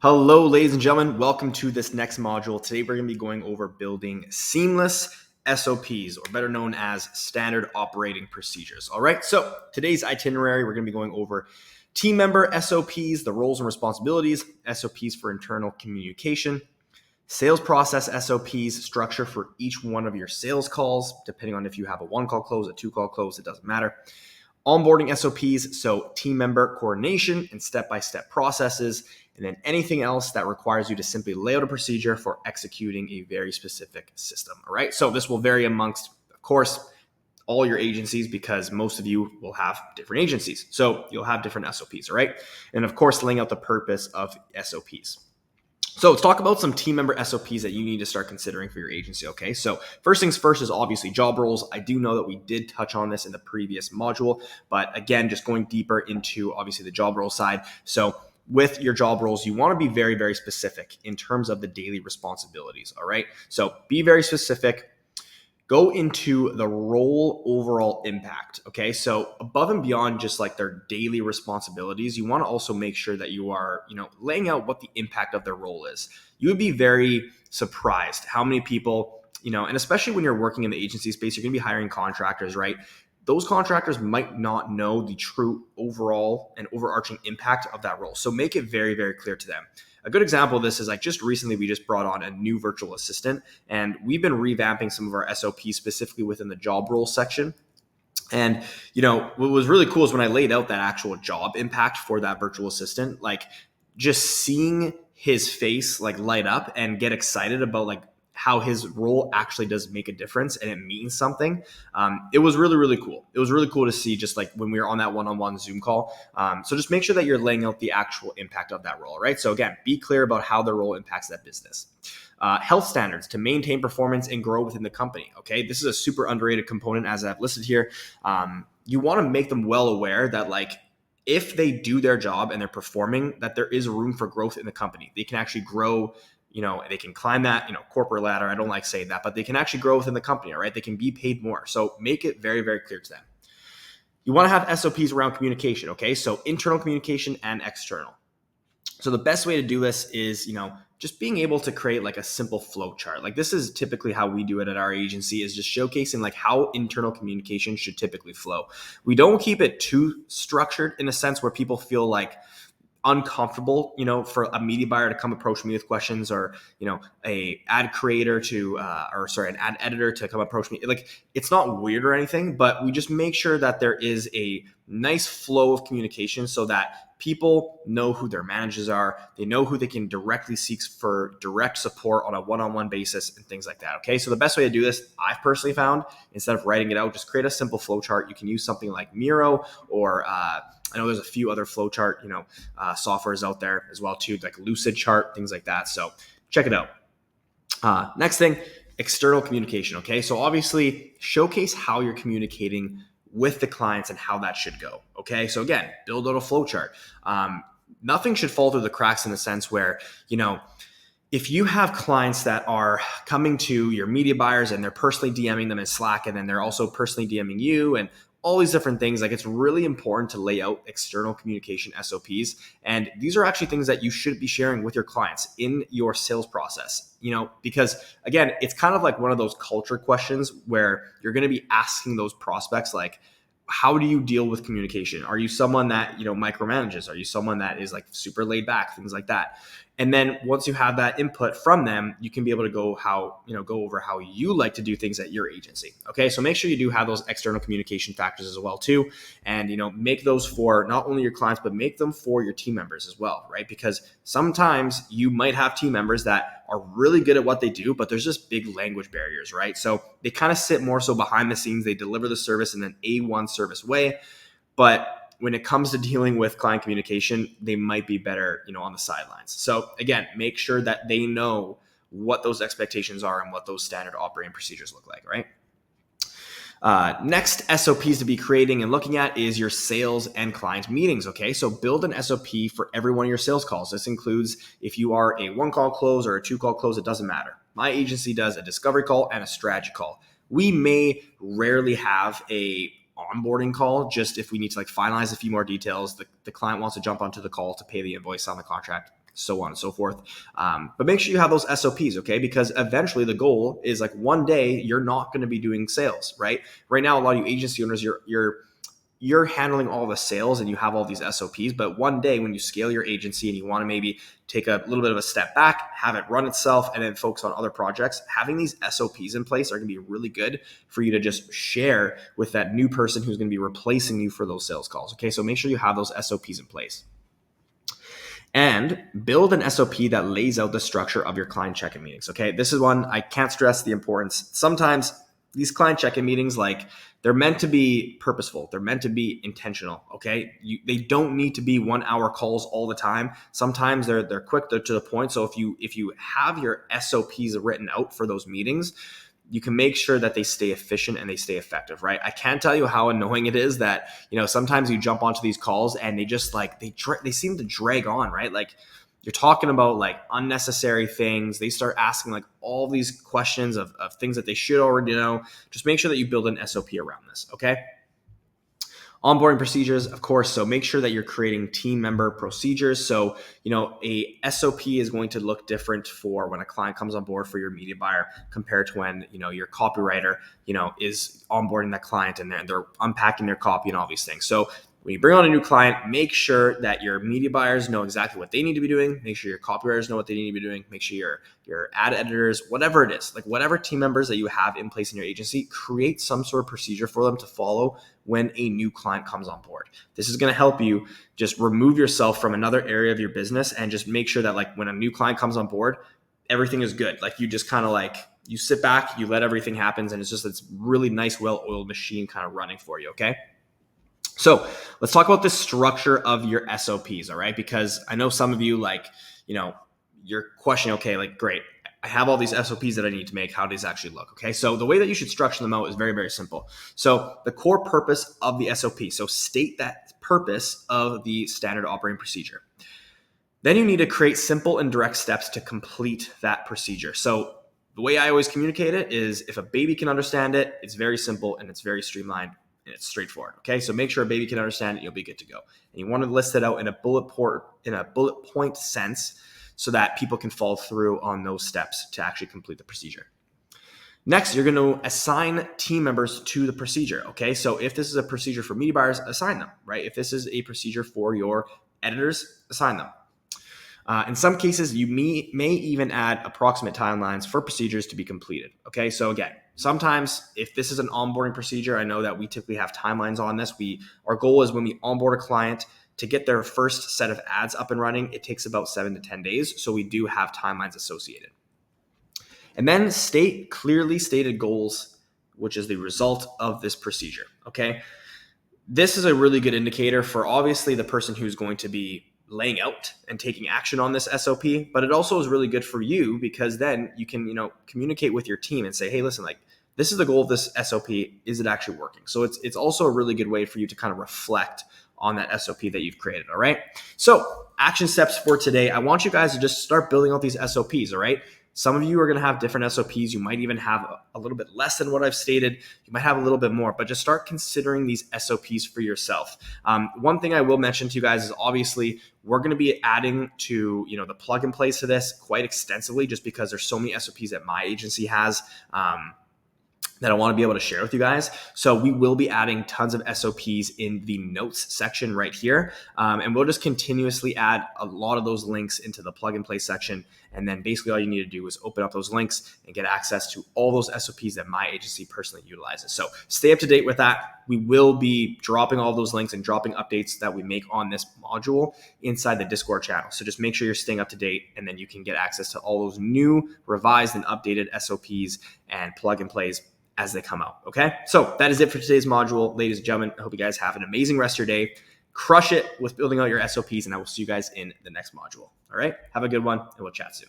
Hello, ladies and gentlemen. Welcome to this next module. Today, we're going to be going over building seamless SOPs, or better known as standard operating procedures. All right. So today's itinerary, we're going to be going over team member SOPs, the roles and responsibilities, SOPs for internal communication, sales process SOPs, structure for each one of your sales calls, depending on if you have a 1-call close, a 2-call close, it doesn't matter. Onboarding SOPs, so team member coordination and step-by-step processes, and then anything else that requires you to simply lay out a procedure for executing a very specific system. All right. So this will vary amongst, of course, all your agencies because most of you will have different agencies. So you'll have different SOPs. All right. And of course, laying out the purpose of SOPs. So let's talk about some team member SOPs that you need to start considering for your agency, okay? So first things first is obviously job roles. I do know that we did touch on this in the previous module, but again, just going deeper into obviously the job role side. So with your job roles, you want to be very, very specific in terms of the daily responsibilities, all right? So be very specific. Go into the role overall impact. Okay. So above and beyond just like their daily responsibilities, you want to also make sure that you are, laying out what the impact of their role is. You would be very surprised how many people, and especially when you're working in the agency space, you're going to be hiring contractors, right? Those contractors might not know the true overall and overarching impact of that role. So make it very, very clear to them. A good example of this is like just recently we just brought on a new virtual assistant, and we've been revamping some of our SOPs specifically within the job role section. And, what was really cool is when I laid out that actual job impact for that virtual assistant, like just seeing his face like light up and get excited about like how his role actually does make a difference and it means something. It was really, really cool. It was really cool to see just like when we were on that one-on-one Zoom call. So just make sure that you're laying out the actual impact of that role, right? So again, be clear about how the role impacts that business. Health standards to maintain performance and grow within the company. Okay. This is a super underrated component as I've listed here. You want to make them well aware that like, if they do their job and they're performing, that there is room for growth in the company. They can actually grow. They can climb that, corporate ladder. I don't like saying that, but they can actually grow within the company, all right? They can be paid more. So make it very, very clear to them. You want to have SOPs around communication, okay? So internal communication and external. So the best way to do this is, just being able to create like a simple flow chart. Like this is typically how we do it at our agency, is just showcasing like how internal communication should typically flow. We don't keep it too structured in a sense where people feel like uncomfortable, for a media buyer to come approach me with questions, or, a ad creator to, an ad editor to come approach me. Like it's not weird or anything, but we just make sure that there is a nice flow of communication so that people know who their managers are. They know who they can directly seek for direct support on a one-on-one basis and things like that. Okay. So the best way to do this, I've personally found, instead of writing it out, just create a simple flow chart. You can use something like Miro, or, I know there's a few other flowchart, softwares out there as well too, like Lucid Chart, things like that. So check it out. Next thing, external communication. Okay. So obviously showcase how you're communicating with the clients and how that should go. Okay. So again, build out a flowchart. Nothing should fall through the cracks in the sense where, if you have clients that are coming to your media buyers and they're personally DMing them in Slack, and then they're also personally DMing you and all these different things, like it's really important to lay out external communication SOPs. And these are actually things that you should be sharing with your clients in your sales process, because again, it's kind of like one of those culture questions where you're going to be asking those prospects, like, how do you deal with communication? Are you someone that, micromanages? Are you someone that is like super laid back, things like that? And then once you have that input from them, you can be able to go over how you like to do things at your agency. Okay. So make sure you do have those external communication factors as well too. And, make those for not only your clients, but make them for your team members as well, right? Because sometimes you might have team members that are really good at what they do, but there's just big language barriers, right? So they kind of sit more so behind the scenes. They deliver the service in an A1 service way, but when it comes to dealing with client communication, they might be better, on the sidelines. So again, make sure that they know what those expectations are and what those standard operating procedures look like, right? Next SOPs to be creating and looking at is your sales and client meetings. Okay. So build an SOP for every one of your sales calls. This includes if you are a 1-call close or a 2-call close, it doesn't matter. My agency does a discovery call and a strategy call. We may rarely have a onboarding call, just if we need to like finalize a few more details. The client wants to jump onto the call to pay the invoice on the contract. so on and so forth. But make sure you have those SOPs, okay? Because eventually the goal is like one day you're not going to be doing sales, right? Right now, a lot of you agency owners, you're handling all the sales and you have all these SOPs, but one day when you scale your agency and you want to maybe take a little bit of a step back, have it run itself, and then focus on other projects, having these SOPs in place are going to be really good for you to just share with that new person who's going to be replacing you for those sales calls. Okay, so make sure you have those SOPs in place. And build an SOP that lays out the structure of your client check-in meetings. Okay, this is one I can't stress the importance. Sometimes these client check-in meetings, like, they're meant to be purposeful. They're meant to be intentional. Okay, they don't need to be 1 hour calls all the time. Sometimes they're quick, they're to the point. So if you have your SOPs written out for those meetings, you can make sure that they stay efficient and they stay effective, right? I can't tell you how annoying it is that, sometimes you jump onto these calls and they just they seem to drag on, right? Like, you're talking about like unnecessary things. They start asking like all these questions of things that they should already know. Just make sure that you build an SOP around this, okay? Onboarding procedures, of course. So make sure that you're creating team member procedures. So, a SOP is going to look different for when a client comes on board for your media buyer compared to when, your copywriter, is onboarding that client and they're unpacking their copy and all these things. So when you bring on a new client, make sure that your media buyers know exactly what they need to be doing. Make sure your copywriters know what they need to be doing. Make sure your ad editors, whatever it is, like whatever team members that you have in place in your agency, create some sort of procedure for them to follow when a new client comes on board. This is going to help you just remove yourself from another area of your business and just make sure that like when a new client comes on board, everything is good. Like, you just kind of like, you sit back, you let everything happen, and it's really nice, well-oiled machine kind of running for you, okay? So let's talk about the structure of your SOPs, all right? Because I know some of you you're questioning, okay, like, great, I have all these SOPs that I need to make. How does it actually look? Okay, so the way that you should structure them out is very, very simple. So the core purpose of the SOP, so state that purpose of the standard operating procedure. Then you need to create simple and direct steps to complete that procedure. So the way I always communicate it is, if a baby can understand it, it's very simple and it's very streamlined. And it's straightforward. Okay, so make sure a baby can understand it. You'll be good to go. And you want to list it out in a bullet point sense, so that people can follow through on those steps to actually complete the procedure. Next, you're going to assign team members to the procedure. Okay, so if this is a procedure for media buyers, assign them. Right? If this is a procedure for your editors, assign them. In some cases, you may even add approximate timelines for procedures to be completed. Okay, so again, sometimes if this is an onboarding procedure, I know that we typically have timelines on this. Our goal is when we onboard a client to get their first set of ads up and running, it takes about 7 to 10 days. So we do have timelines associated. And then state clearly stated goals, which is the result of this procedure. Okay, this is a really good indicator for obviously the person who's going to be laying out and taking action on this SOP, but it also is really good for you, because then you can, communicate with your team and say, hey, listen, like, this is the goal of this SOP. Is it actually working? So it's also a really good way for you to kind of reflect on that SOP that you've created. All right. So action steps for today. I want you guys to just start building out these SOPs. All right. Some of you are going to have different SOPs. You might even have a little bit less than what I've stated. You might have a little bit more, but just start considering these SOPs for yourself. One thing I will mention to you guys is, obviously, we're going to be adding to the plug and plays to this quite extensively, just because there's so many SOPs that my agency has that I want to be able to share with you guys. So we will be adding tons of SOPs in the notes section right here. And we'll just continuously add a lot of those links into the plug and play section. And then basically all you need to do is open up those links and get access to all those SOPs that my agency personally utilizes. So stay up to date with that. We will be dropping all those links and dropping updates that we make on this module inside the Discord channel. So just make sure you're staying up to date, and then you can get access to all those new, revised, and updated SOPs and plug and plays as they come out. Okay, so that is it for today's module, ladies and gentlemen. I hope you guys have an amazing rest of your day. Crush it with building out your SOPs, and I will see you guys in the next module. All right, have a good one, and we'll chat soon.